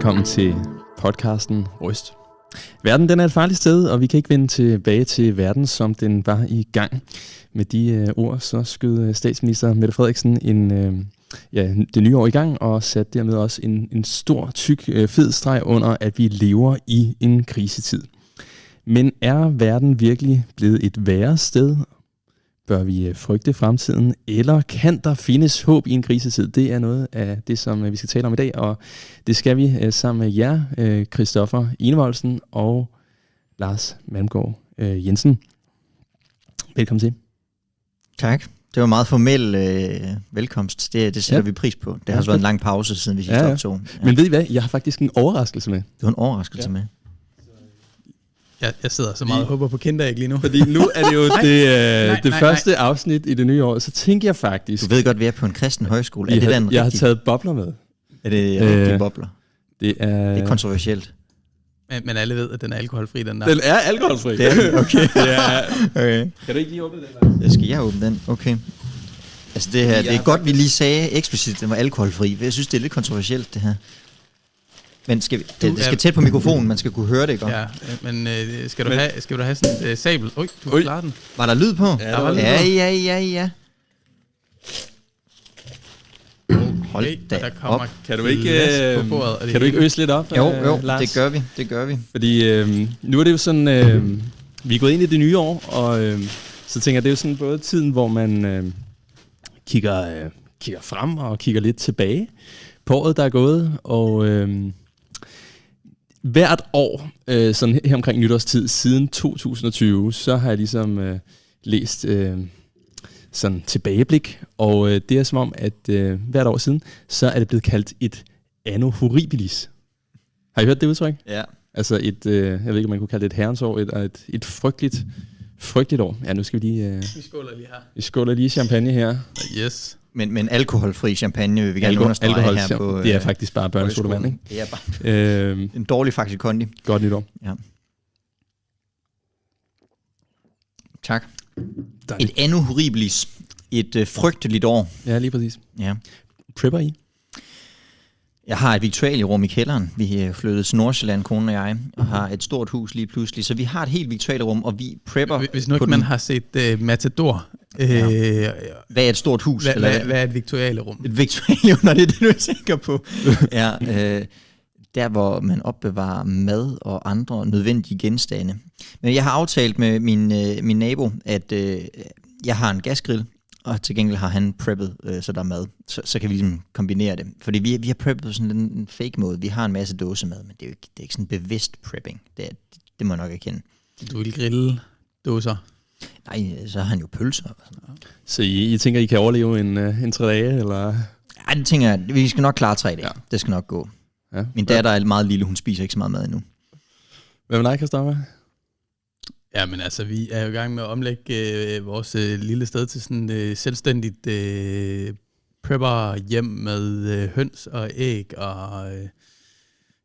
Velkommen til podcasten Røst. Verden den er et farligt sted, og vi kan ikke vende tilbage til verden, som den var i gang. Med de ord, så skød statsminister Mette Frederiksen det nye år i gang, og satte dermed også en stor, tyk, fed streg under, at vi lever i en krisetid. Men er verden virkelig blevet et værre sted? Bør vi frygte fremtiden, eller kan der findes håb i en krisetid? Det er noget af det, som vi skal tale om i dag, og det skal vi sammen med jer, Christoffer Enevoldsen og Lars Malmgaard Jensen. Velkommen til. Tak. Det var meget formel velkomst. Det sætter vi pris på. Det har også været en lang pause, siden vi sidst optog. Ja. Men ved I hvad? Jeg har faktisk en overraskelse med. Du har en overraskelse med? Jeg sidder så meget og håber på kinderæg lige nu. Fordi nu er det jo det første afsnit i det nye år, så tænker jeg faktisk... Du ved godt, vi er på en kristen højskole. Jeg har taget bobler med. Er det rigtige bobler? Det er kontroversielt. Men alle ved, at den er alkoholfri, den der. Den er alkoholfri? Det er okay. Okay. Kan du ikke lige åbne den der? Skal jeg åbne den? Okay. Altså det her, det er godt, vi lige sagde eksplicit, at den var alkoholfri. Jeg synes, det er lidt kontroversielt, det her. Men det skal tæt på mikrofonen, man skal kunne høre det, ikke? Ja, men skal du have sådan en sabel? Du kan klare den. Var der lyd på? Ja. Hold da op. Kan du ikke øse lidt op? Jo, Lars? det gør vi. Fordi nu er det jo sådan, vi er gået ind i det nye år, og så tænker jeg, det er jo sådan både tiden, hvor man kigger frem og kigger lidt tilbage på året, der er gået, og hvert år, sådan her omkring nytårstid, siden 2020, så har jeg ligesom læst sådan tilbageblik, og det er som om, at hvert år siden, så er det blevet kaldt et anno horribilis. Har I hørt det udtryk? Ja. Altså jeg ved ikke, om man kunne kalde det et herrens år, et frygteligt år. Ja, nu skal vi lige... Vi skåler lige her. Vi skåler lige champagne her. Yes. Men alkoholfri champagne vil vi gerne understrege her på... Det er faktisk bare børnesodavand, ikke? Det er bare en dårlig Faxe Kondi. Godt nytår. Ja. Tak. Et anno horribilis. Et frygteligt år. Ja, lige præcis. Ja. Prepper I? Jeg har et viktualierum i kælderen. Vi er flyttet til Nordsjælland, konen og jeg, og har et stort hus lige pludselig. Så vi har et helt viktualierum, og vi prepper... Hvis nu ikke man har set Matador... Hvad er et stort hus? Hvad er et viktualierum? Et viktualierum, det er det, du er sikker på. Der, hvor man opbevarer mad og andre nødvendige genstande. Men jeg har aftalt med min nabo, at jeg har en gasgrill, og til gengæld har han preppet, så der er mad. Så kan vi ligesom kombinere det. Fordi vi har preppet på sådan en fake måde. Vi har en masse dåsemad, men det er ikke sådan bevidst prepping. Det må jeg nok erkende. Du vil grille dåser? Nej, så har han jo pølser. Så I tænker, I kan overleve en 3 dage, eller? Ja, det tænker jeg. Vi skal nok klare 3 dage. Ja. Det skal nok gå. Ja. Min datter er meget lille, hun spiser ikke så meget mad endnu. Hvad med dig, Christoffer? Ja, men altså, vi er jo i gang med at omlægge vores lille sted til sådan selvstændigt prepper hjem med høns og æg og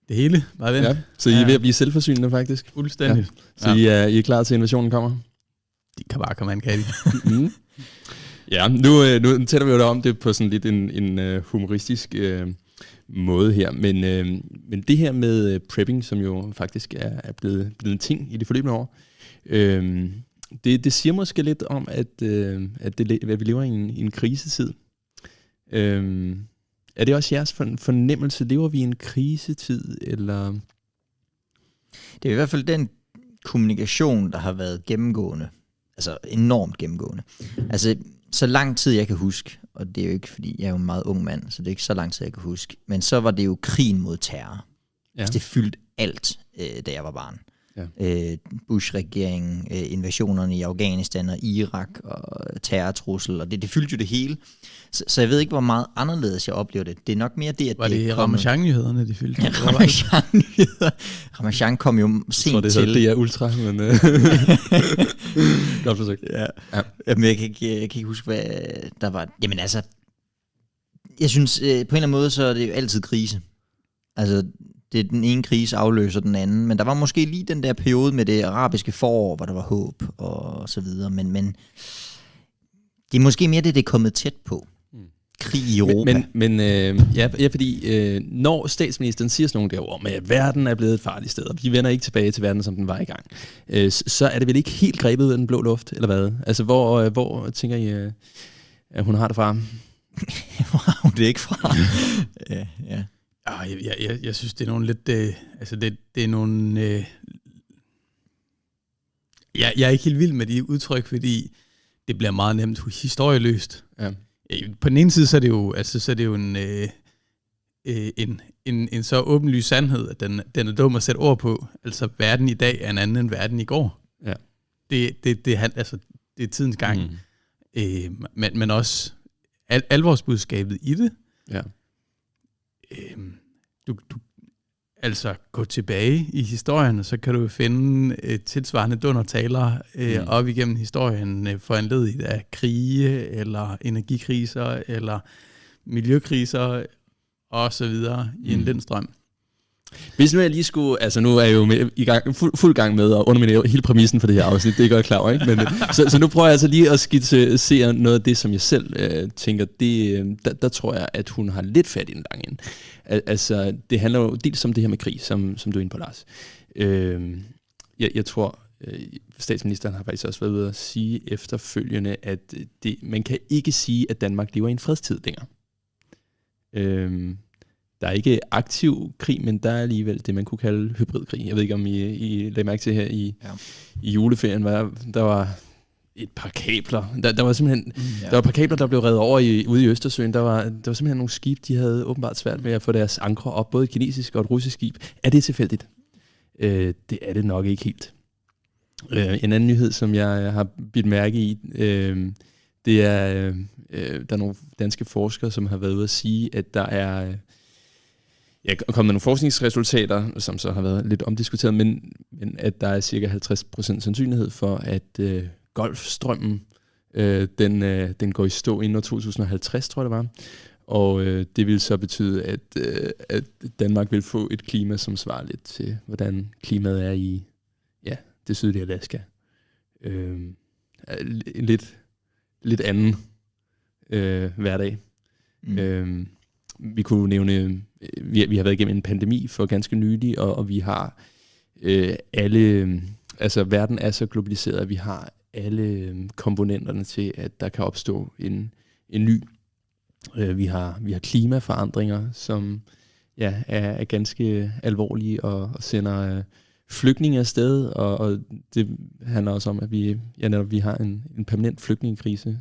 det hele. Ja, så I er ved at blive selvforsynende, faktisk? Fuldstændig. Ja. Så I er klar til, at invasionen kommer? De kan bare komme an, kan de. Ja, nu tæller vi jo om det på sådan lidt en humoristisk måde her, men det her med prepping, som jo faktisk er blevet en ting i det forløbende år, det siger måske lidt om, at vi lever i en krisetid. Er det også jeres fornemmelse? Lever vi i en krisetid, eller? Det er i hvert fald den kommunikation, der har været gennemgående. Altså enormt gennemgående. Altså så lang tid jeg kan huske, og det er jo ikke, fordi jeg er jo en meget ung mand, så det er ikke så lang tid jeg kan huske, men så var det jo krigen mod terror. Ja. Altså, det fyldte alt, da jeg var barn. Ja. Bush-regeringen, invasionerne i Afghanistan og Irak og terrortrussel, og det fyldte jo det hele. Så jeg ved ikke, hvor meget anderledes jeg oplever det. Det er nok mere det, at var det Ramachan-nyhederne, de fyldte? Ja, Ramachan-nyheder. Ramachan kom jo sent det til. Det er ultra, men godt forsøgt. Ja. Jamen, jeg kan ikke huske, hvad der var. Jamen altså, jeg synes, på en eller anden måde, så er det jo altid krise. Altså, det er den ene krise afløser den anden, men der var måske lige den der periode med det arabiske forår, hvor der var håb og så videre, men det er måske mere det er kommet tæt på. krig i Europa. Ja, fordi når statsministeren siger sådan nogle der ord med, at verden er blevet et farligt sted, og vi vender ikke tilbage til verden, som den var i gang, så er det vel ikke helt grebet ud af den blå luft, eller hvad? Altså, hvor tænker I, at hun har det fra? Hvor har hun det ikke fra? Ja. Jeg synes, det er nogle lidt... det er nogle... Jeg er ikke helt vild med de udtryk, fordi det bliver meget nemt historieløst. Ja. På den ene side, så er det jo en så åbenlyst sandhed, at den er dum at sætte ord på. Altså, verden i dag er en anden end verden i går. Ja. Det er tidens gang. Men også alvorsbudskabet i det. Ja. Du altså gå tilbage i historien, så kan du finde tilsvarende dundertaler op igennem historien, foranlediget af krige, eller energikriser, eller miljøkriser, og så videre i en lindstrøm. Hvis nu jeg lige skulle, altså nu er jeg jo fuld gang med at underminere hele præmissen for det her afsnit, det er godt klar over, ikke? Men, så nu prøver jeg altså lige at skitsere noget af det, som jeg selv tænker, der tror jeg, at hun har lidt fat i den lange ende. Altså, det handler jo dels om det her med krig, som du er inde på, Lars. Jeg tror, statsministeren har faktisk også været ude at sige efterfølgende, at man kan ikke sige, at Danmark lever i en fredstid længere. Der er ikke aktiv krig, men der er alligevel det, man kunne kalde hybridkrig. Jeg ved ikke, om I lagde mærke til her i juleferien, der var et par kabler. Der var simpelthen der var et par kabler, der blev revet over ude i Østersøen. Der var simpelthen nogle skib, de havde åbenbart svært ved at få deres ankre op, både et kinesisk og et russisk skib. Er det tilfældigt? Det er det nok ikke helt. En anden nyhed, som jeg har bidt mærke i, det er, der er nogle danske forskere, som har været ude at sige, at der er kommet nogle forskningsresultater, som så har været lidt omdiskuteret, men at der er cirka 50% sandsynlighed for, at Golfstrømmen, den går i stå inden år 2050, tror jeg det var. Og det vil så betyde, at Danmark vil få et klima, som svarer lidt til, hvordan klimaet er i det sydlige Alaska. Lidt anden hverdag. Vi kunne nævne, vi har været igennem en pandemi for ganske nylig, og vi har verden er så globaliseret, at vi har alle komponenterne til, at der kan opstå en ny. Vi har klimaforandringer, som er ganske alvorlige og sender flygtninge afsted, og det handler også om, at vi har en permanent flygtningekrise.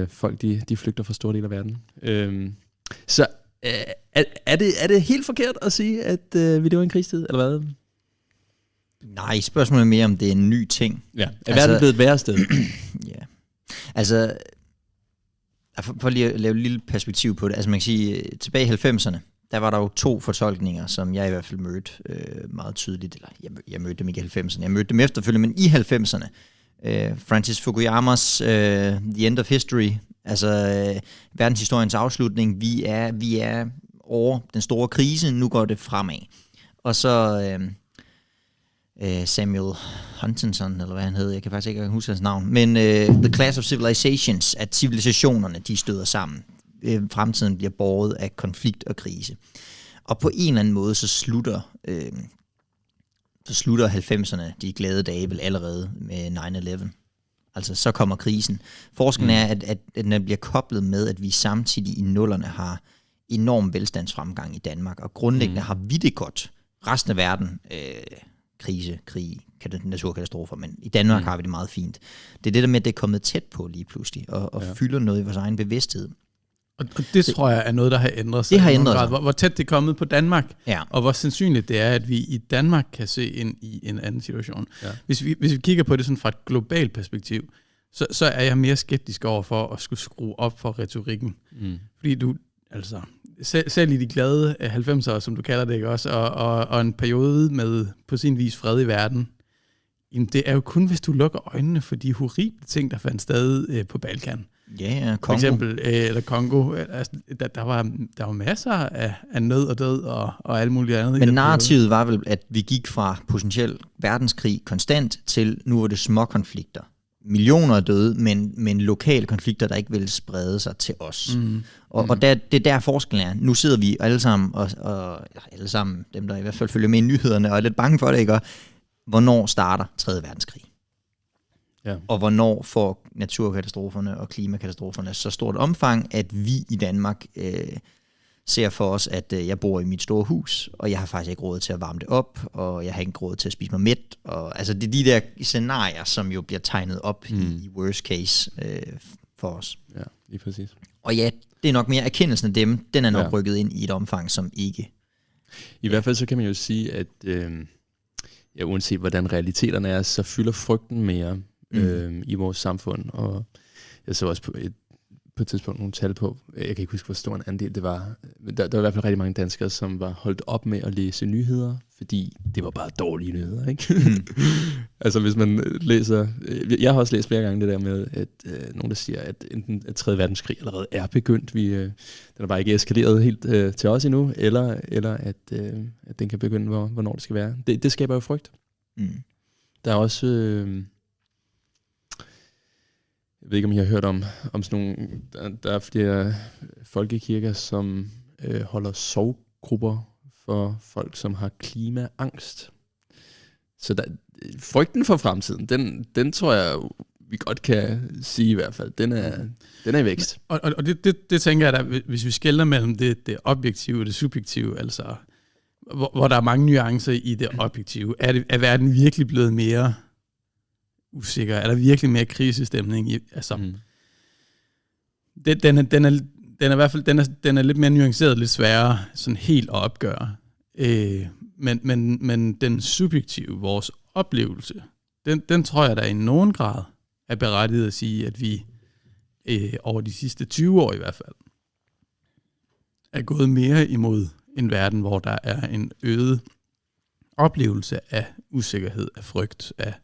Folk, de flygter fra store dele af verden. Så er det helt forkert at sige, at vi lever i en krigstid, eller hvad? Nej, spørgsmålet er mere, om det er en ny ting. Ja, er verden blevet et værre sted? Ja. Altså, for lige at lave et lille perspektiv på det. Altså man kan sige, tilbage i 90'erne, der var der jo 2 fortolkninger, som jeg i hvert fald mødte meget tydeligt. Eller jeg mødte dem ikke i 90'erne, jeg mødte dem efterfølgende, men i 90'erne. Francis Fukuyamas The End of History, altså verdenshistoriens afslutning. Vi er over den store krise, nu går det fremad. Og så Samuel Huntington, eller hvad han hed, jeg kan faktisk ikke huske hans navn, men The Clash of Civilizations, at civilisationerne, de støder sammen. Fremtiden bliver båret af konflikt og krise. Og på en eller anden måde, så slutter 90'erne, de glade dage, vel allerede med 9/11. Altså, så kommer krisen. Forskellen er, at den bliver koblet med, at vi samtidig i 00'erne har enorm velstandsfremgang i Danmark, og grundlæggende har vi det godt. Resten af verden, krise, krig, naturkatastrofer, men i Danmark har vi det meget fint. Det er det der med, at det er kommet tæt på lige pludselig, og fylder noget i vores egen bevidsthed. Og det tror jeg er noget, der har ændret sig. Det har ændret sig. Hvor tæt det er kommet på Danmark, og hvor sandsynligt det er, at vi i Danmark kan se ind i en anden situation. Ja. Hvis vi kigger på det sådan fra et globalt perspektiv, så er jeg mere skeptisk over for at skulle skrue op for retorikken. Fordi du, altså, selv i de glade 90'ere, som du kalder det, ikke også, og en periode med på sin vis fred i verden, jamen det er jo kun, hvis du lukker øjnene for de horrible ting, der fandt sted på Balkan. Ja, Kongo. For eksempel, eller Kongo. Altså, der var masser af nød og død og alt muligt andet. Men narrativet var vel, at vi gik fra potentiel verdenskrig konstant til nu var det små konflikter. millioner af døde, men lokale konflikter, der ikke vil sprede sig til os. Og det er der forskellen er. Nu sidder vi alle sammen, og alle sammen, dem der i hvert fald følger med i nyhederne, og er lidt bange for det, ikke? Og hvornår starter 3. verdenskrig? Ja. Og hvornår får naturkatastroferne og klimakatastroferne så stort omfang, at vi i Danmark ser for os, at jeg bor i mit store hus, og jeg har faktisk ikke råd til at varme det op, og jeg har ikke råd til at spise mig mæt. Og, altså det er de der scenarier, som jo bliver tegnet op i worst case for os. Ja, lige præcis. Og ja, det er nok mere erkendelsen af dem, den er nok rykket ind i et omfang, som ikke... I hvert fald så kan man jo sige, at uanset hvordan realiteterne er, så fylder frygten mere i vores samfund. Og jeg så også på et tidspunkt nogle tal på, jeg kan ikke huske, hvor stor en andel det var. Der var i hvert fald rigtig mange danskere, som var holdt op med at læse nyheder, fordi det var bare dårlige nyheder, ikke? Altså hvis man læser... Jeg har også læst flere gange det der med, at nogen der siger, at enten at 3. verdenskrig allerede er begyndt, den er bare ikke eskaleret helt til os endnu, eller at den kan begynde, hvornår det skal være. Det skaber jo frygt. Der er også... jeg ved ikke, om I har hørt om sådan nogle... Der er flere folkekirker, som holder sorggrupper for folk, som har klimaangst. Så frygten for fremtiden, den tror jeg, vi godt kan sige i hvert fald. Den er i vækst. Og det tænker jeg, at hvis vi skelner mellem det objektive og det subjektive, altså hvor der er mange nuancer i det objektive, er verden virkelig blevet mere... usikker? Er der virkelig mere krisestemning? Altså, den er i hvert fald den er lidt mere nuanceret, lidt sværere sådan helt at opgøre. Men den subjektive, vores oplevelse, den tror jeg, der i nogen grad er berettiget at sige, at vi over de sidste 20 år i hvert fald er gået mere imod en verden, hvor der er en øget oplevelse af usikkerhed, af frygt, af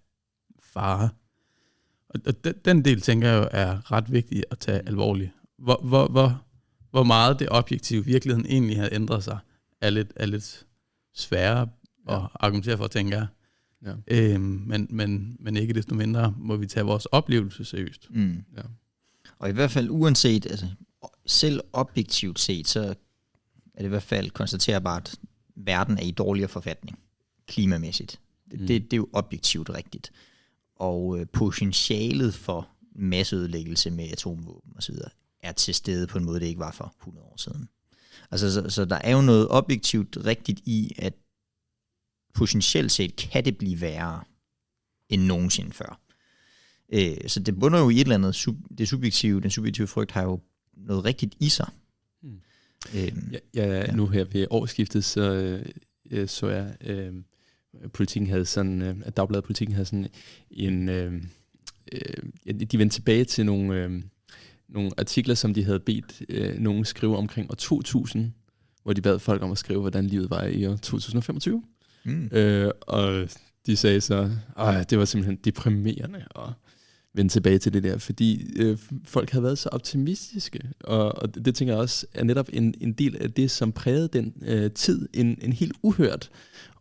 fare. Og den del, tænker jeg jo, er ret vigtig at tage alvorligt. Hvor meget det objektive virkeligheden egentlig har ændret sig, er lidt sværere at argumentere for, tænker jeg. Ja. Men ikke desto mindre må vi tage vores oplevelse seriøst. Ja. Og i hvert fald uanset, altså selv objektivt set, så er det i hvert fald konstaterbart, at verden er i dårligere forfatning, klimamæssigt. Det er jo objektivt rigtigt. Og potentialet for masseødelæggelse med atomvåben osv. er til stede på en måde, det ikke var for 100 år siden. Altså, så der er jo noget objektivt rigtigt i, at potentielt set kan det blive værre end nogensinde før. Så det bunder jo i et eller andet, den subjektive frygt har jo noget rigtigt i sig. Nu her ved årsskiftet, så jeg... Politikken havde sådan, at Dagbladet Politikken havde sådan en, de vendte tilbage til nogle artikler, som de havde bedt nogen skrive omkring år 2000, hvor de bad folk om at skrive, hvordan livet var i år 2025. Og de sagde så, det var simpelthen deprimerende at vende tilbage til det der, fordi folk havde været så optimistiske, og det tænker jeg også er netop en del af det, som prægede den tid, en helt uhørt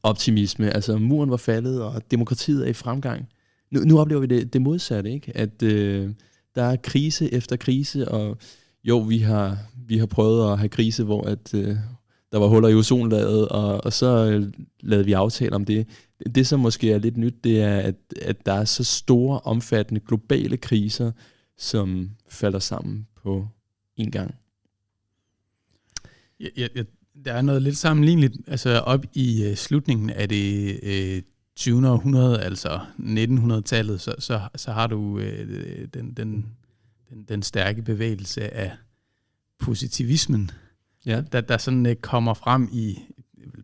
optimisme. Altså muren var faldet, og demokratiet er i fremgang. Nu oplever vi det modsatte, ikke? At der er krise efter krise, og jo, vi har prøvet at have krise, hvor at der var huller i ozonlaget, og så lavede vi aftale om det. Det, som måske er lidt nyt, det er, at der er så store, omfattende globale kriser, som falder sammen på en gang. Der er noget lidt sammenligneligt. Altså op i slutningen af det 20. århundrede, altså 1900-tallet, så har du den stærke bevægelse af positivismen, der sådan kommer frem i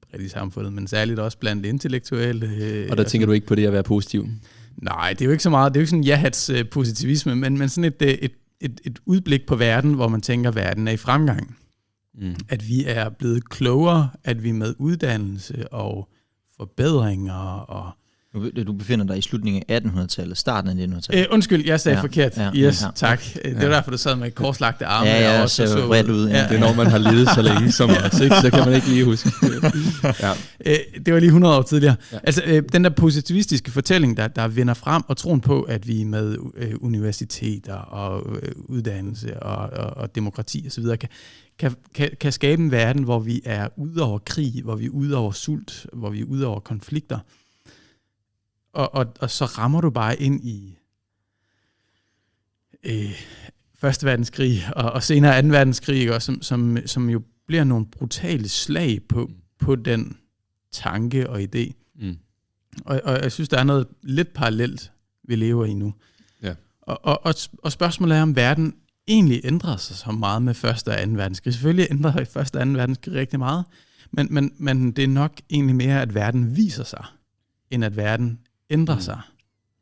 bredt i samfundet, men særligt også blandt intellektuelle. Og der tænker du ikke på det at være positiv? Nej, det er jo ikke så meget. Det er jo ikke sådan ja-hats positivisme, men sådan et udblik på verden, hvor man tænker, at verden er i fremgang. At vi er blevet klogere, at vi med uddannelse og forbedringer og Du befinder dig i slutningen af 1800-tallet, starten af 1900-tallet. Undskyld, jeg sagde forkert. Yes, tak. Ja. Det var derfor, du sad med korslagte arme. Ja, så vredt ud. Ja. Det er når man har levet så længe som os, ikke? Så kan man ikke lige huske. Ja. Det var lige 100 år tidligere. Ja. Altså, den der positivistiske fortælling, der vinder frem, og troen på, at vi med universiteter og uddannelse og demokrati osv. Kan skabe en verden, hvor vi er ude over krig, hvor vi er ude over sult, hvor vi er ude over konflikter. Og så rammer du bare ind i Første verdenskrig og senere 2. verdenskrig, som jo bliver nogle brutale slag på den tanke og idé. Mm. Og jeg synes, der er noget lidt parallelt, vi lever i nu. Ja. Og spørgsmålet er, om verden egentlig ændrer sig så meget med 1. og 2. verdenskrig. Selvfølgelig ændrer 1. og 2. verdenskrig rigtig meget, men det er nok egentlig mere, at verden viser sig, end at verden ændrer sig.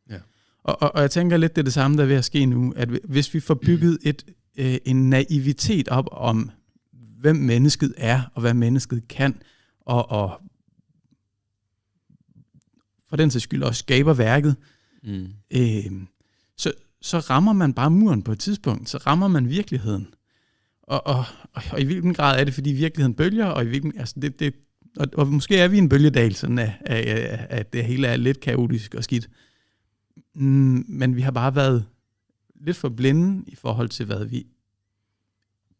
Ja. Og jeg tænker lidt, det er det samme, der er ved at ske nu, at hvis vi får bygget en naivitet op om, hvem mennesket er, og hvad mennesket kan, og for den sags skyld også skaber værket, så rammer man bare muren på et tidspunkt, så rammer man virkeligheden. Og i hvilken grad er det, fordi virkeligheden bølger, og i hvilken, altså og måske er vi en bølgedal, sådan at det hele er lidt kaotisk og skidt. Men vi har bare været lidt for blinde i forhold til, hvad vi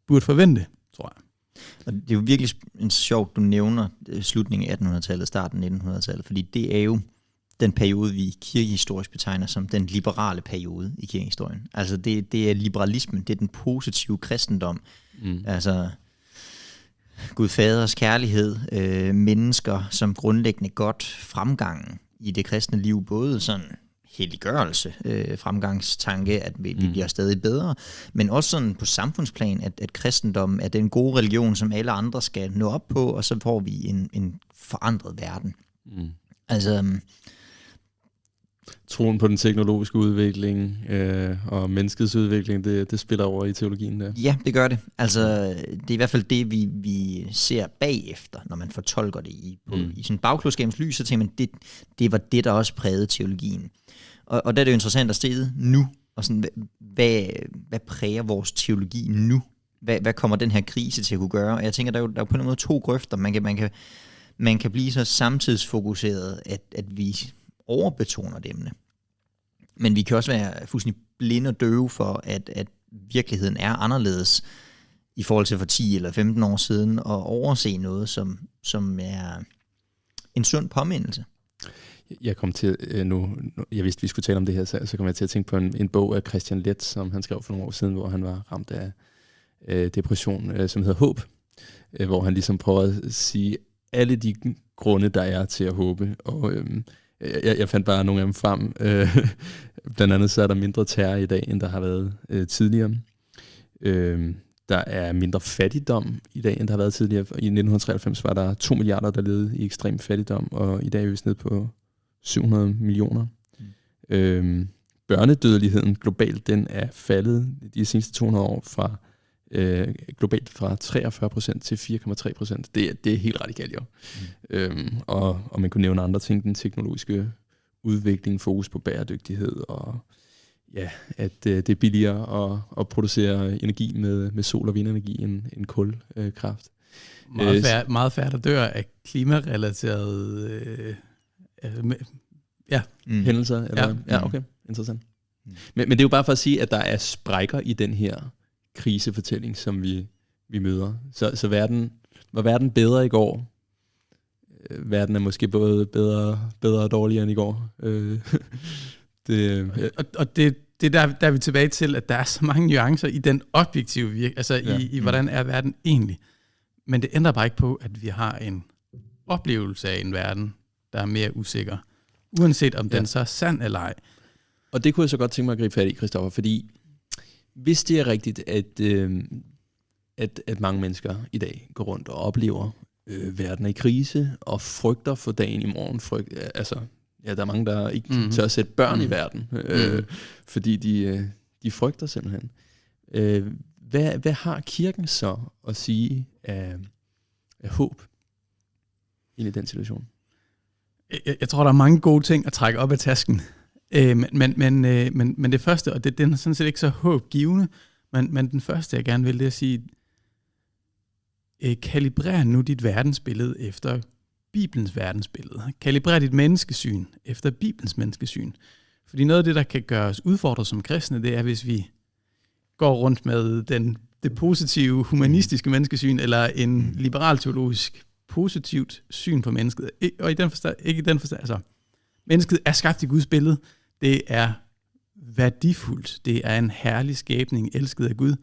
burde forvente, tror jeg. Og det er jo virkelig sjovt, du nævner slutningen af 1800-tallet, starten af 1900-tallet, fordi det er jo den periode, vi kirkehistorisk betegner som den liberale periode i kirkehistorien. Altså det er liberalismen, det er den positive kristendom. Altså Gud faders kærlighed, mennesker som grundlæggende godt, fremgangen i det kristne liv, både sådan helliggørelse, fremgangstanke, at vi bliver stadig bedre, men også sådan på samfundsplan, at kristendommen er den gode religion, som alle andre skal nå op på, og så får vi en forandret verden. Altså troen på den teknologiske udvikling og menneskets udvikling, det spiller over i teologien der. Ja, det gør det. Altså, det er i hvert fald det, vi ser bagefter, når man fortolker det i sådan bagklodskabens lys, så tænker man, det var det, der også prægede teologien. Og der er det jo interessant at stede nu, og sådan, hvad præger vores teologi nu? Hvad kommer den her krise til at kunne gøre? Og jeg tænker, der er jo på en måde 2 grøfter. Man kan blive så samtidsfokuseret, at vi overbetoner det emne. Men vi kan også være fuldstændig blinde og døve for, at virkeligheden er anderledes i forhold til for 10 eller 15 år siden, og overse noget, som er en sund påmindelse. Jeg kom til jeg vidste, vi skulle tale om det her, så kom jeg til at tænke på en bog af Christian Leth, som han skrev for nogle år siden, hvor han var ramt af depression, som hedder Håb, hvor han ligesom prøver at sige alle de grunde, der er til at håbe, og jeg fandt bare nogle af dem frem. Blandt andet så er der mindre terror i dag, end der har været tidligere. Der er mindre fattigdom i dag, end der har været tidligere. I 1993 var der 2 milliarder, der levede i ekstrem fattigdom, og i dag er vi nede på 700 millioner. Børnedødeligheden globalt, den er faldet de seneste 200 år fra globalt fra 43% til 4,3%. Det er helt radikalt, jo. Og man kunne nævne andre ting, den teknologiske udvikling, fokus på bæredygtighed, og ja, at det er billigere at producere energi med sol- og vindenergi end kulkraft. Meget færre, der dør af klimarelaterede hændelser. Eller? Ja, okay. Interessant. Men det er jo bare for at sige, at der er sprækker i den her krisefortælling, som vi møder. Så var verden bedre i går? Verden er måske både bedre og dårligere end i går. Det der er vi tilbage til, at der er så mange nuancer i den objektive i hvordan er verden egentlig. Men det ændrer bare ikke på, at vi har en oplevelse af en verden, der er mere usikker. Uanset om den så er sand eller ej. Og det kunne jeg så godt tænke mig at gribe fat i, Christoffer, fordi hvis det er rigtigt, at mange mennesker i dag går rundt og oplever verden er i krise og frygter for dagen i morgen, der er mange, der ikke tør at sætte børn i verden, fordi de frygter simpelthen. Hvad har kirken så at sige af håb ind i den situation? Jeg tror, der er mange gode ting at trække op af tasken. Men det første, og den er sådan set ikke så håbgivende, men den første, jeg gerne vil, det er at sige, kalibrer nu dit verdensbillede efter Bibelens verdensbillede. Kalibrer dit menneskesyn efter Bibelens menneskesyn. Fordi noget af det, der kan gøre os udfordret som kristne, det er, hvis vi går rundt med det positive, humanistiske menneskesyn, eller en liberal-teologisk positivt syn på mennesket. Og ikke i den forstand, altså, mennesket er skabt i Guds billede. Det er værdifuldt. Det er en herlig skabning, elsket af Gud.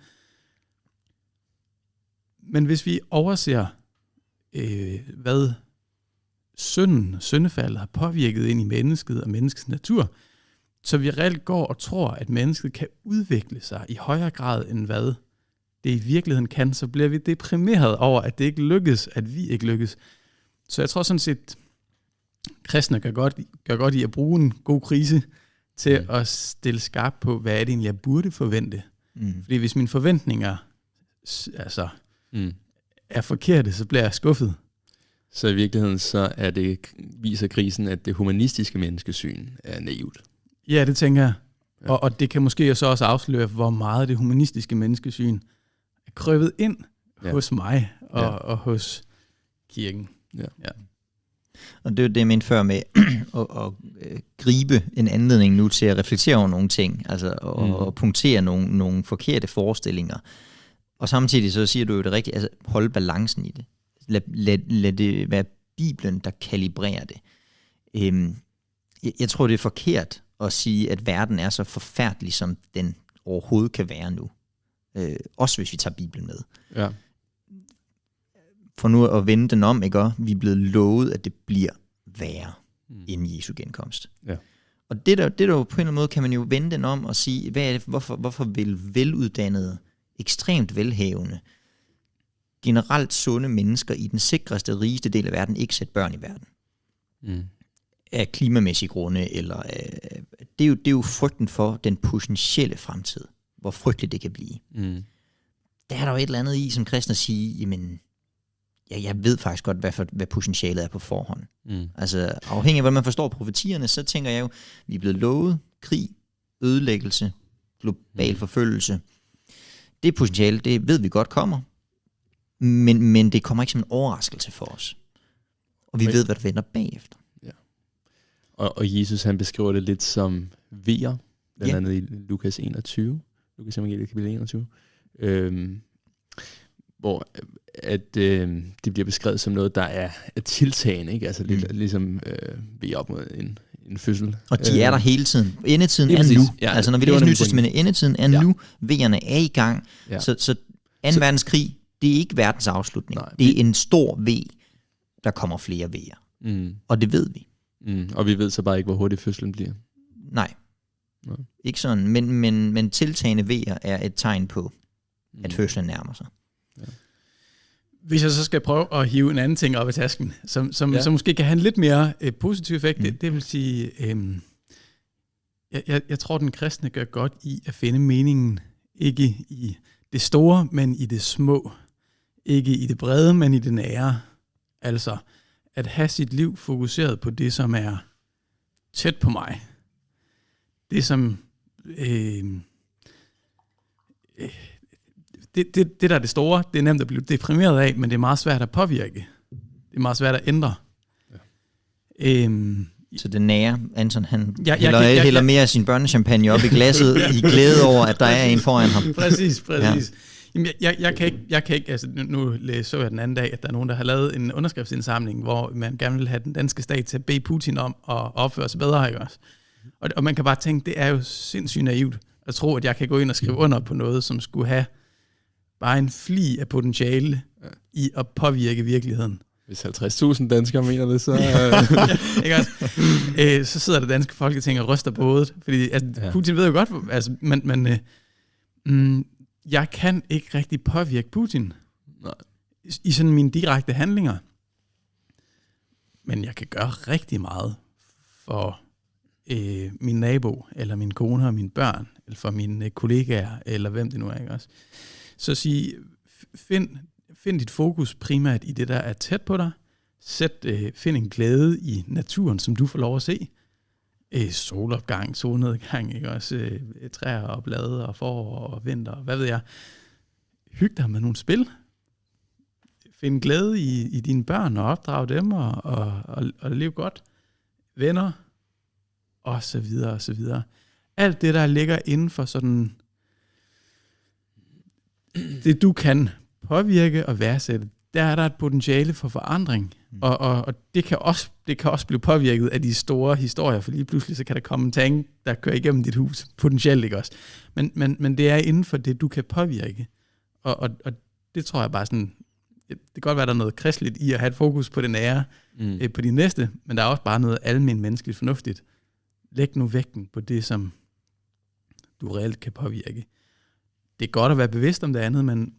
Men hvis vi overser, hvad syndefaldet har påvirket ind i mennesket og menneskets natur, så vi reelt går og tror, at mennesket kan udvikle sig i højere grad, end hvad det i virkeligheden kan, så bliver vi deprimeret over, at det ikke lykkes, at vi ikke lykkes. Så jeg tror sådan set, kristne gør godt i at bruge en god krise til at stille skarp på, hvad er det egentlig, jeg burde forvente. Fordi hvis mine forventninger er forkerte, så bliver jeg skuffet. Så i virkeligheden så viser krisen, at det humanistiske menneskesyn er naivt. Ja, det tænker jeg. Ja. Og det kan måske så også afsløre, hvor meget det humanistiske menneskesyn er krøbet ind hos mig og hos kirken. Ja. Og det er jo det, jeg mente før med at gribe en anledning nu til at reflektere over nogle ting, altså og punktere nogle forkerte forestillinger. Og samtidig så siger du jo det rigtigt, altså holde balancen i det. Lad det være Bibelen, der kalibrerer det. Jeg tror, det er forkert at sige, at verden er så forfærdelig, som den overhovedet kan være nu. Også hvis vi tager Bibelen med. Ja. For nu at vende den om, ikke? Vi er blevet lovet, at det bliver værre inden Jesu genkomst. Ja. Og det der jo på en eller anden måde, kan man jo vende den om og sige, hvad er det, hvorfor vil veluddannede, ekstremt velhavende, generelt sunde mennesker i den sikreste, rigeste del af verden ikke sætte børn i verden? Af klimamæssige grunde, eller det er jo frygten for den potentielle fremtid, hvor frygteligt det kan blive. Der er der jo et eller andet i, som kristne siger, jamen, jeg ved faktisk godt, hvad potentialet er på forhånd. Altså, afhængig af, hvordan man forstår profetierne, så tænker jeg jo, vi er blevet lovet krig, ødelæggelse, global forfølgelse. Det potentiale, det ved vi godt kommer, men det kommer ikke som en overraskelse for os. Og vi ved, hvad der venter bagefter. Ja. Og Jesus, han beskriver det lidt som vejer, blandt andet i Lukas 21, Lukas evangeliet kapitel 21, hvor at det bliver beskrevet som noget, der er tiltagende, ikke? Altså lidt ligesom vejer op mod en fødsel. Og de er der hele tiden. Endetiden er nu. Ja, altså når vi læser Nye Testamentet, endetiden er nu, vejerne er i gang. Ja. Så 2. verdenskrig, det er ikke verdens afslutning. Nej, det er en stor vej, der kommer flere vejer. Og det ved vi. Og vi ved så bare ikke, hvor hurtigt fødslen bliver. Nej. Ikke sådan, men tiltagende vejer er et tegn på, at fødslen nærmer sig. Ja. Hvis jeg så skal prøve at hive en anden ting op af tasken, som måske kan have en lidt mere positiv effekt, det vil sige, jeg tror, den kristne gør godt i at finde meningen, ikke i det store, men i det små. Ikke i det brede, men i det nære. Altså, at have sit liv fokuseret på det, som er tæt på mig. Det, som... Det der er det store, det er nemt at blive deprimeret af, men det er meget svært at påvirke. Det er meget svært at ændre. Ja. Så det nære, Anton, han hælder mere af sin børnechampagne op i glasset i glæde over, at der er en foran ham. Præcis. Ja. Jamen, jeg kan ikke, altså nu så jeg den anden dag, at der er nogen, der har lavet en underskriftsindsamling, hvor man gerne vil have den danske stat til at bede Putin om at opføre sig bedre, ikke også? Og man kan bare tænke, det er jo sindssygt naivt at tro, at jeg kan gå ind og skrive under på noget, som skulle have bare en fli af potentiale i at påvirke virkeligheden. Hvis 50.000 danskere mener det, så... ikke også? Så sidder det danske folketing og ryster på hovedet. Fordi Putin ved jo godt, altså, men jeg kan ikke rigtig påvirke Putin. Nej. I sådan mine direkte handlinger. Men jeg kan gøre rigtig meget for min nabo, eller min kone og mine børn, eller for mine kollegaer, eller hvem det nu er, ikke også? Så sige, find dit fokus primært i det, der er tæt på dig. Find en glæde i naturen, som du får lov at se. Solopgang, solnedgang, ikke? Også træer og blade og forår og vinter, hvad ved jeg. Hyg dig med nogle spil. Find glæde i dine børn og opdrag dem og lev godt. Venner, og så videre, og så videre. Alt det, der ligger inden for sådan, det du kan påvirke og værdsætte, der er der et potentiale for forandring. Og det kan også blive påvirket af de store historier, for lige pludselig så kan der komme en tank, der kører igennem dit hus, potentielt ikke også. Men det er inden for det, du kan påvirke. Og det tror jeg bare sådan, det kan godt være, der er noget kristeligt i at have et fokus på det nære, på de næste, men der er også bare noget almen menneskeligt fornuftigt. Læg nu vægten på det, som du reelt kan påvirke. Det er godt at være bevidst om det andet, men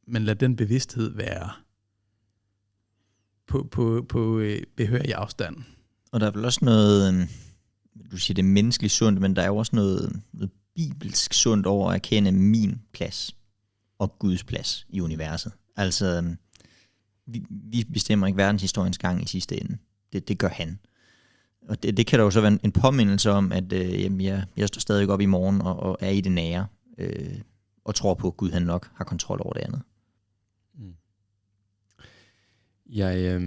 lad den bevidsthed være på behørig afstand. Og der er vel også noget, du siger det er menneskeligt sundt, men der er jo også noget bibelsk sundt over at kende min plads og Guds plads i universet. Altså, vi bestemmer ikke verdenshistoriens gang i sidste ende. Det gør han. Og det kan der jo så være en påmindelse om, at jeg står stadig op i morgen og er i det nære, og tror på, at Gud han nok har kontrol over det andet. Jeg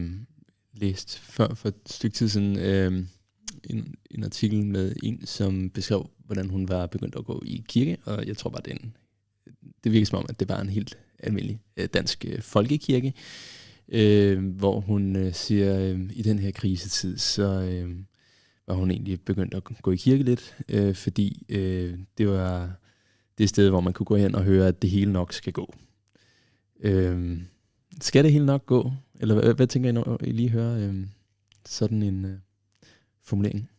læste for et stykke tid siden en artikel med en, som beskrev, hvordan hun var begyndt at gå i kirke, og jeg tror bare, det virker som om, at det var en helt almindelig dansk folkekirke, hvor hun siger, i den her krisetid, så var hun egentlig begyndt at gå i kirke lidt, fordi det var det sted, hvor man kunne gå hen og høre, at det hele nok skal gå. Skal det hele nok gå? Eller hvad tænker I, når I lige hører sådan en formulering?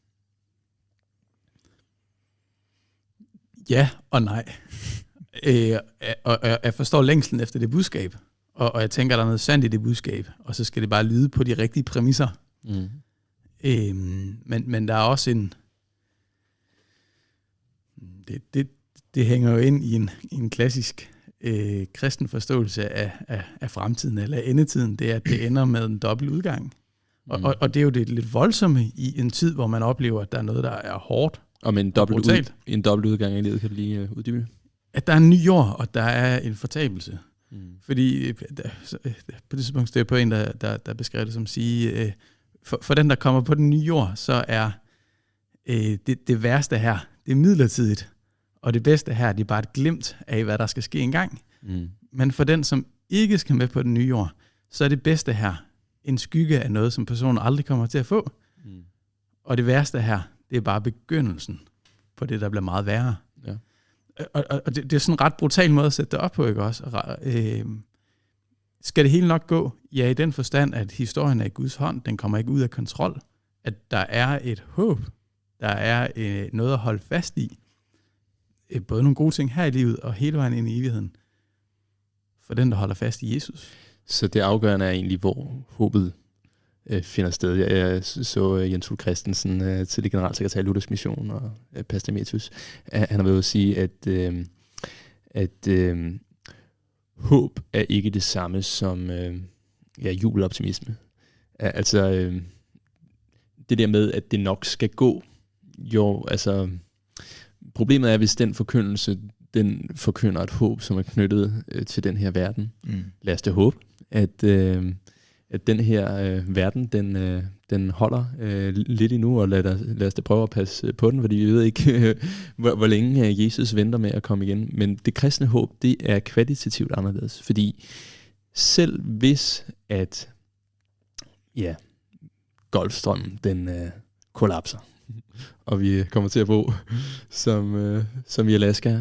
Ja og nej. Og jeg forstår længslen efter det budskab, og jeg tænker, der er noget sandt i det budskab, og så skal det bare lyde på de rigtige præmisser. Men der er også det hænger jo ind i en klassisk kristen forståelse af fremtiden eller endetiden, det er, at det ender med en dobbelt udgang. Og det er jo det lidt voldsomme i en tid, hvor man oplever, at der er noget, der er hårdt. Og med en dobbelt udgang i livet, kan du lige uddybe? At der er en ny jord, og der er en fortabelse. Fordi på det tidspunkt stod jeg på en, der beskrev det som at sige, for den, der kommer på den nye jord, så er det værste her, det er midlertidigt. Og det bedste her, det er bare et glimt af, hvad der skal ske engang. Men for den, som ikke skal med på den nye jord, så er det bedste her en skygge af noget, som personen aldrig kommer til at få. Og det værste her, det er bare begyndelsen på det, der bliver meget værre. Ja. Og det er sådan en ret brutal måde at sætte det op på, ikke også? Skal det hele nok gå? Ja, i den forstand, at historien er i Guds hånd, den kommer ikke ud af kontrol. At der er et håb, der er noget at holde fast i. Både nogle gode ting her i livet, og hele vejen ind i evigheden. For den, der holder fast i Jesus. Så det afgørende er egentlig, hvor håbet finder sted. Jeg så Jens Ulf Christensen, til generalsekretær i Luthers Mission, og pastor emeritus. Han har været ude at sige, at håb er ikke det samme som jubeloptimisme. Altså det der med, at det nok skal gå. Jo, altså problemet er, hvis den forkyndelse, den forkynder et håb, som er knyttet til den her verden. Lad os da håbe, at den her verden, den holder lidt endnu, og lad os da prøve at passe på den, fordi vi ved ikke, hvor længe Jesus venter med at komme igen. Men det kristne håb, det er kvalitativt anderledes, fordi selv hvis at Golfstrømmen, den kollapser, og vi kommer til at bo som i Alaska.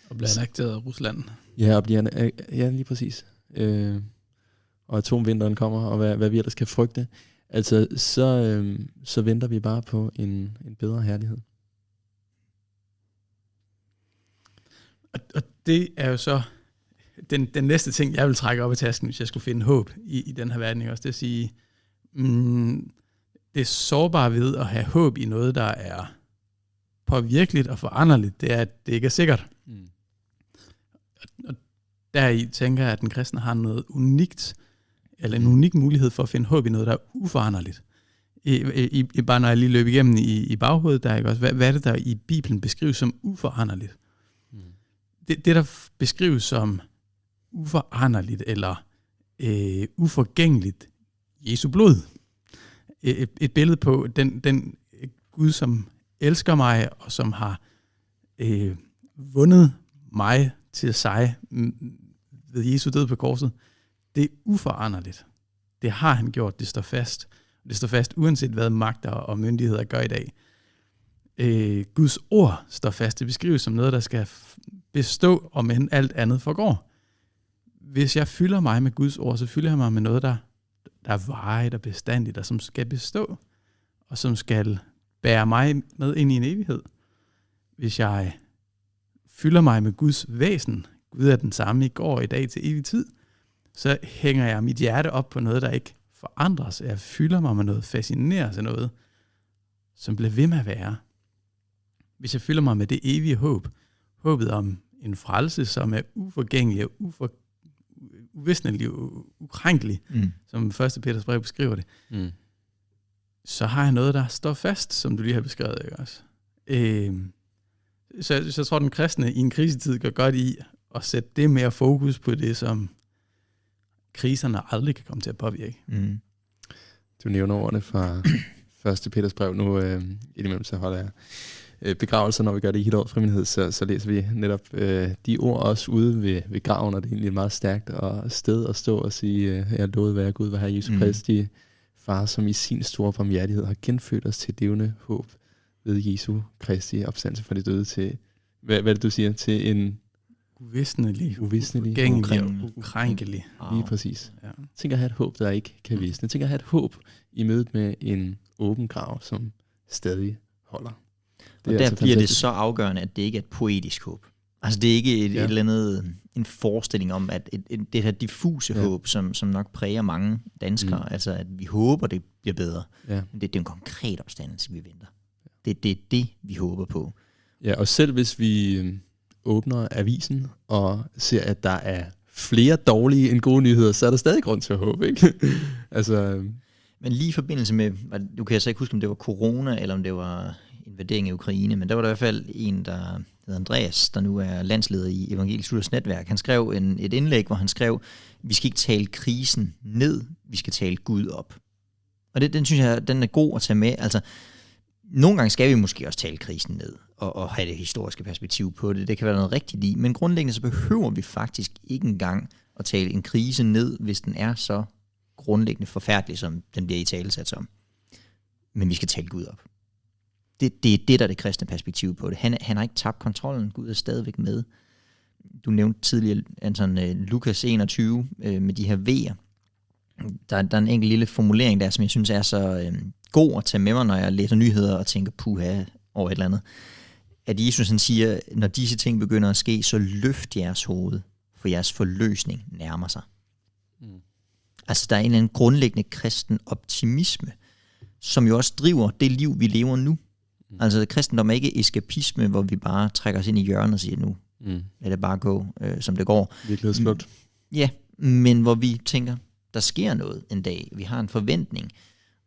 Og bliver annekteret af Rusland. Ja, lige præcis. Og atomvinteren kommer, og hvad vi ellers kan frygte. Altså, så venter vi bare på en bedre herlighed. Og det er jo så den næste ting, jeg vil trække op i tasken, hvis jeg skulle finde håb i den her verden. Også det at sige, det sårbare ved at have håb i noget, der er påvirkeligt og foranderligt, det er, at det ikke er sikkert. Og deri tænker jeg, at den kristne har noget unikt eller en unik mulighed for at finde håb i noget, der er uforanderligt. Bare når jeg lige løber igennem i baghovedet, der, ikke også? Hvad er det, der i Bibelen beskrives som uforanderligt? Det, der beskrives som uforanderligt eller uforgængeligt, Jesu blod. Et billede på den Gud, som elsker mig, og som har vundet mig til sig ved Jesu død på korset. Det er uforanderligt. Det har han gjort, det står fast. Det står fast, uanset hvad magter og myndigheder gør i dag. Guds ord står fast. Det beskrives som noget, der skal bestå, om end alt andet forgår. Hvis jeg fylder mig med Guds ord, så fylder jeg mig med noget, der er varigt og bestandigt, og som skal bestå, og som skal bære mig med ind i en evighed. Hvis jeg fylder mig med Guds væsen, Gud er den samme i går og i dag til evig tid, så hænger jeg mit hjerte op på noget, der ikke forandres. Jeg fylder mig med noget, fascineres af noget, som bliver ved med at være. Hvis jeg fylder mig med det evige håb, håbet om en frelse, som er uforgængelig og uvisnelig og ukrænkelig, som 1. Peters brev beskriver det, så har jeg noget, der står fast, som du lige har beskrevet, ikke også? Så jeg tror, den kristne i en krisetid gør godt i at sætte det mere fokus på det, som kriserne aldrig kan komme til at påvirke. Du nævner ordene fra 1. Peters brev. Nu indimellem så holder jeg begravelser, når vi gør det i hele året frivillighed, så læser vi netop de ord også ude ved graven, og det er egentlig meget stærkt og sted at stå og sige, jeg lovet være Gud, var Herre Jesus Kristi, Far, som i sin store barmhjertighed har genfødt os til levende håb ved Jesu Kristi opstandelse fra de døde til, hvad er det, du siger, til en uvisnelig, uforgængelig og ukrænkelig. Lige præcis. Ja. Tænk at have et håb, der ikke kan visne. Tænk at have et håb i mødet med en åben grav, som stadig holder. Og der altså bliver det så afgørende, at det ikke er et poetisk håb. Altså det er ikke et eller andet, en forestilling om, at det her diffuse håb, som nok præger mange danskere, altså at vi håber, det bliver bedre. Ja. Men det er en konkret opstandelse, vi venter. Det er det, vi håber på. Ja, og selv hvis vi åbner avisen og ser, at der er flere dårlige end gode nyheder, så er der stadig grund til at håbe, ikke? Altså, men lige i forbindelse med, du kan jeg så ikke huske, om det var corona, eller om det var invadering i Ukraine, men der var der i hvert fald en, der hedder Andreas, der nu er landsleder i Evangelisk Luthers Netværk. Han skrev et indlæg, hvor han skrev, vi skal ikke tale krisen ned, vi skal tale Gud op. Og den synes jeg, den er god at tage med. Altså, nogle gange skal vi måske også tale krisen ned, og have det historiske perspektiv på det. Det kan være noget rigtigt i, men grundlæggende så behøver vi faktisk ikke engang at tale en krise ned, hvis den er så grundlæggende forfærdelig, som den bliver italesat som. Men vi skal tale Gud op. Det er det, der er det kristne perspektiv på det. Han har ikke tabt kontrollen. Gud er stadigvæk med. Du nævnte tidligere, Anton, Lukas 21 med de her V'er. Der er en enkelt lille formulering der, som jeg synes er så god at tage med mig, når jeg læser nyheder og tænker puha over et eller andet. At Jesus han siger, når disse ting begynder at ske, så løft jeres hoved, for jeres forløsning nærmer sig. Altså der er en eller anden grundlæggende kristen optimisme, som jo også driver det liv, vi lever nu. Altså kristendom er ikke eskapisme, hvor vi bare trækker os ind i hjørnet og siger, nu lad det bare gå, som det går. Virkelighedsflugt. Ja, men hvor vi tænker, der sker noget en dag. Vi har en forventning,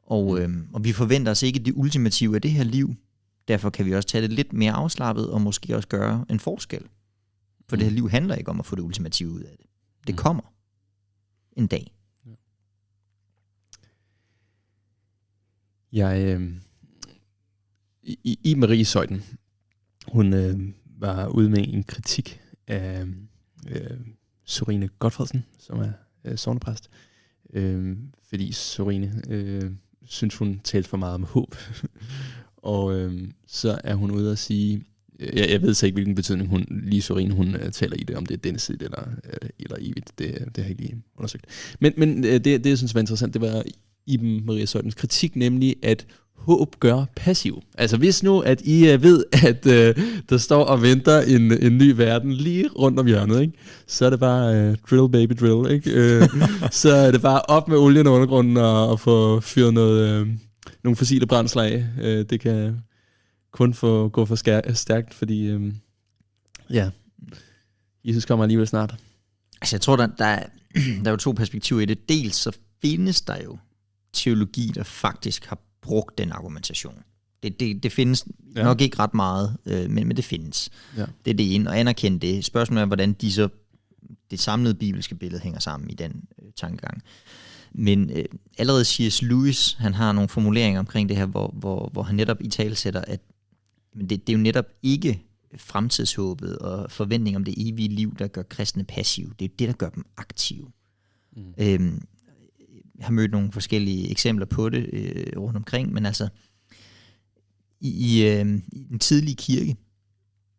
og vi forventer os ikke det ultimative af det her liv. Derfor kan vi også tage det lidt mere afslappet, og måske også gøre en forskel. For det her liv handler ikke om at få det ultimative ud af det. Det kommer en dag. I Marie Søjden, hun var ude med en kritik af Sorine Godfredsen, som er sognepræst, fordi Sorine synes, hun talte for meget om håb. Og så er hun ude at sige, jeg ved så ikke, hvilken betydning Sorine, hun taler i det, om det er denne side eller evigt, det har jeg ikke lige undersøgt. Men det jeg synes var interessant, det var Iben Maria Søjdens kritik, nemlig at håb gør passiv. Altså hvis nu, at I ved, at der står og venter en ny verden lige rundt om hjørnet, ikke? Så er det bare drill baby drill, ikke? Så er det bare op med olien og undergrunden og få fyret nogle fossile brændsler af. Det kan kun gå for stærkt, fordi Jesus kommer alligevel snart. Altså jeg tror, der der er jo 2 perspektiver i det. Dels så findes der jo teologi, der faktisk har brugt den argumentation. Det findes nok ikke ret meget, men det findes. Ja. Det er det ene, og anerkende det. Spørgsmålet er, hvordan det samlede bibelske billede hænger sammen i den tankegang. Men allerede C.S. Lewis, han har nogle formuleringer omkring det her, hvor han netop italesætter, at det er jo netop ikke fremtidshåbet og forventning om det evige liv, der gør kristne passive. Det er jo det, der gør dem aktive. Jeg har mødt nogle forskellige eksempler på det rundt omkring, men altså i den tidlige kirke,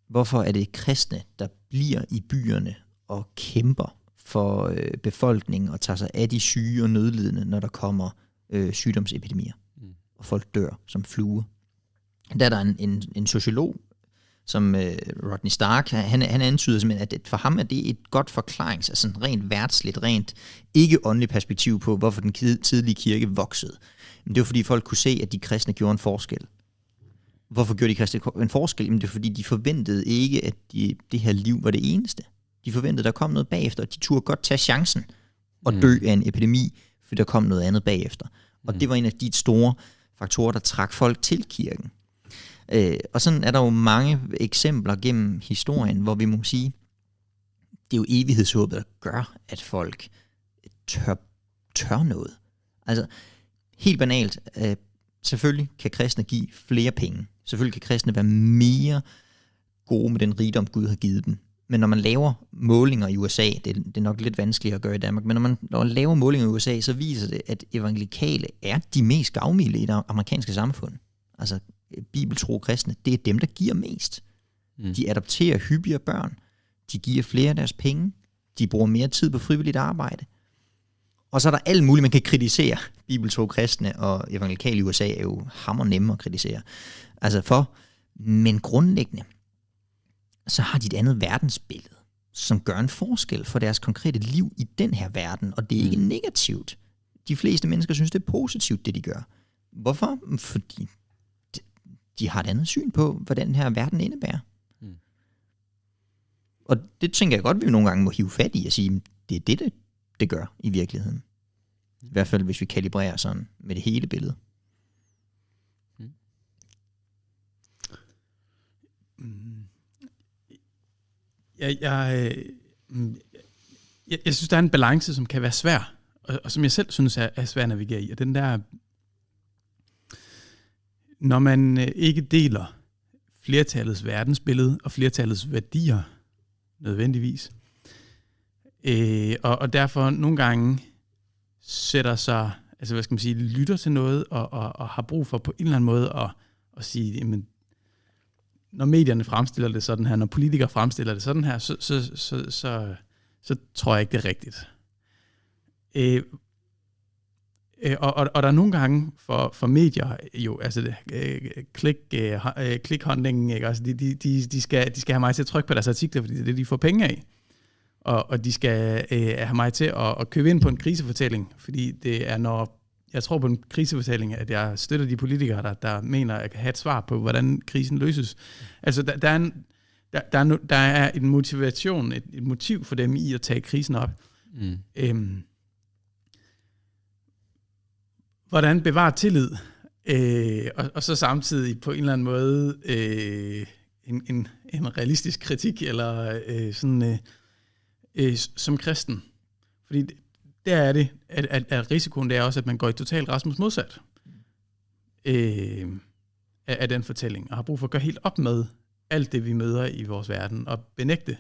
hvorfor er det kristne, der bliver i byerne og kæmper for befolkningen og tager sig af de syge og nødlidende, når der kommer sygdomsepidemier, og folk dør som fluer. Der er der en sociolog, som Rodney Stark, han antyder simpelthen, at for ham er det et godt forklarings, altså rent værtsligt, rent ikke åndeligt perspektiv på, hvorfor den tidlige kirke voksede. Men det var fordi folk kunne se, at de kristne gjorde en forskel. Hvorfor gjorde de kristne en forskel? Men det er fordi, de forventede ikke, at det her liv var det eneste. De forventede, at der kom noget bagefter, og de turde godt tage chancen og dø af en epidemi, for der kom noget andet bagefter. Og det var en af de store faktorer, der trak folk til kirken. Og sådan er der jo mange eksempler gennem historien, hvor vi må sige, det er jo evighedshåbet, der gør, at folk tør noget. Altså, helt banalt, selvfølgelig kan kristne give flere penge. Selvfølgelig kan kristne være mere gode med den rigdom, Gud har givet dem. Men når man laver målinger i USA, det er nok lidt vanskeligt at gøre i Danmark, men når man laver målinger i USA, så viser det, at evangelikale er de mest gavmilde i det amerikanske samfund. Altså, bibeltro kristne, det er dem, der giver mest. De adopterer hyppigere børn, de giver flere af deres penge, de bruger mere tid på frivilligt arbejde. Og så er der alt muligt, man kan kritisere. Bibeltro kristne og evangelikale i USA er jo hammernemme at kritisere. Men grundlæggende, så har de et andet verdensbillede, som gør en forskel for deres konkrete liv i den her verden, og det er ikke negativt. De fleste mennesker synes, det er positivt, det de gør. Hvorfor? Fordi de har et andet syn på, hvad den her verden indebærer. Og det tænker jeg godt, vi nogle gange må hive fat i og sige, det er det gør i virkeligheden. I hvert fald, hvis vi kalibrerer sådan med det hele billede. Jeg synes, der er en balance, som kan være svær, og som jeg selv synes er svær at navigere i. Og den der, når man ikke deler flertallets verdensbillede og flertallets værdier nødvendigvis, og derfor nogle gange sætter sig, lytter til noget og har brug for på en eller anden måde at sige, jamen, når medierne fremstiller det sådan her, når politikere fremstiller det sådan her, så tror jeg ikke, det er rigtigt. Og der er nogle gange for medier jo, click-hunting, ikke? Altså de skal have mig til at trykke på deres artikler, fordi det er det, de får penge af. Og de skal have mig til at købe ind på en krisefortælling, fordi det er, når jeg tror på en krisefortælling, at jeg støtter de politikere, der mener, at jeg kan have et svar på, hvordan krisen løses. Altså, der er en motivation, et motiv for dem i at tage krisen op. Hvordan bevare tillid, og så samtidig på en eller anden måde en realistisk kritik, eller som kristen. Fordi der er det, at risikoen det er også, at man går i totalt Rasmus modsat af den fortælling, og har brug for at gøre helt op med alt det, vi møder i vores verden, og benægte.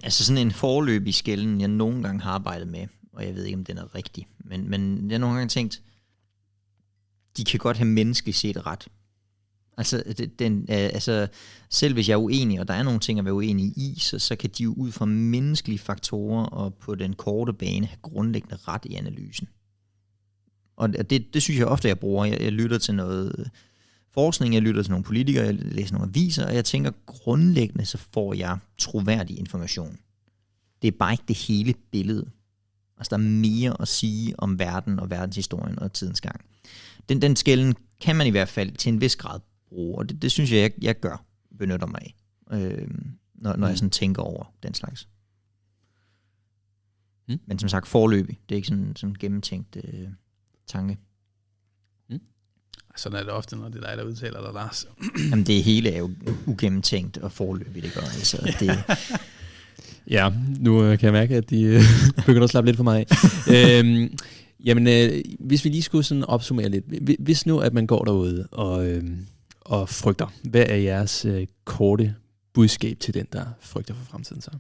Altså sådan en foreløbig skelnen, jeg nogle gange har arbejdet med, og jeg ved ikke, om den er rigtig, men jeg har nogle gange tænkt, de kan godt have menneskeligt set ret. Altså, selv hvis jeg er uenig, og der er nogle ting at være uenig i, så kan de jo ud fra menneskelige faktorer og på den korte bane have grundlæggende ret i analysen. Og det synes jeg ofte, jeg bruger. Jeg lytter til noget forskning, jeg lytter til nogle politikere, jeg læser nogle aviser, og jeg tænker grundlæggende, så får jeg troværdig information. Det er bare ikke det hele billede. Altså, der er mere at sige om verden og verdenshistorien og tidens gang. Den skelnen kan man i hvert fald til en vis grad bruge, og det synes jeg gør, benytter mig af, når jeg sådan tænker over den slags. Mm. Men som sagt, forløbig. Det er ikke sådan en gennemtænkt tanke. Sådan er det ofte, når det er dig, der udtaler dig, Lars. Jamen, det hele er jo ugennemtænkt og forløbigt, det gør. Altså, det... Ja, nu kan jeg mærke, at de begynder at slappe lidt for mig af. Hvis vi lige skulle sådan opsummere lidt. Hvis nu, at man går derude og frygter, hvad er jeres korte budskab til den, der frygter for fremtiden så?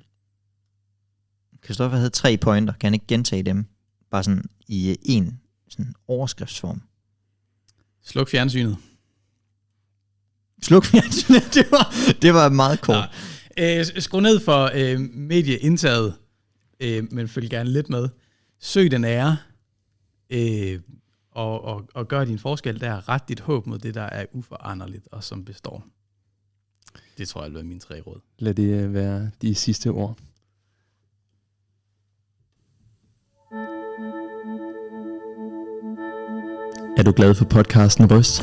Christoffer havde 3 pointer. Kan han ikke gentage dem? Bare sådan i en sådan overskriftsform. Sluk fjernsynet. Sluk fjernsynet, det var meget kort. Skru ned for medieindtaget, men følg gerne lidt med. Søg den ære, og gør din forskel der. Ret dit håb mod det, der er uforanderligt og som består. Det tror jeg vil være mine 3 råd. Lad det være de sidste ord. Er du glad for podcasten Røst?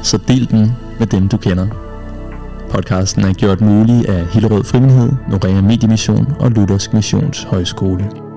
Så del den med dem, du kender. Podcasten er gjort mulig af Hillerød Frivillighed, Norea Mediemission og Luthersk Missions Højskole.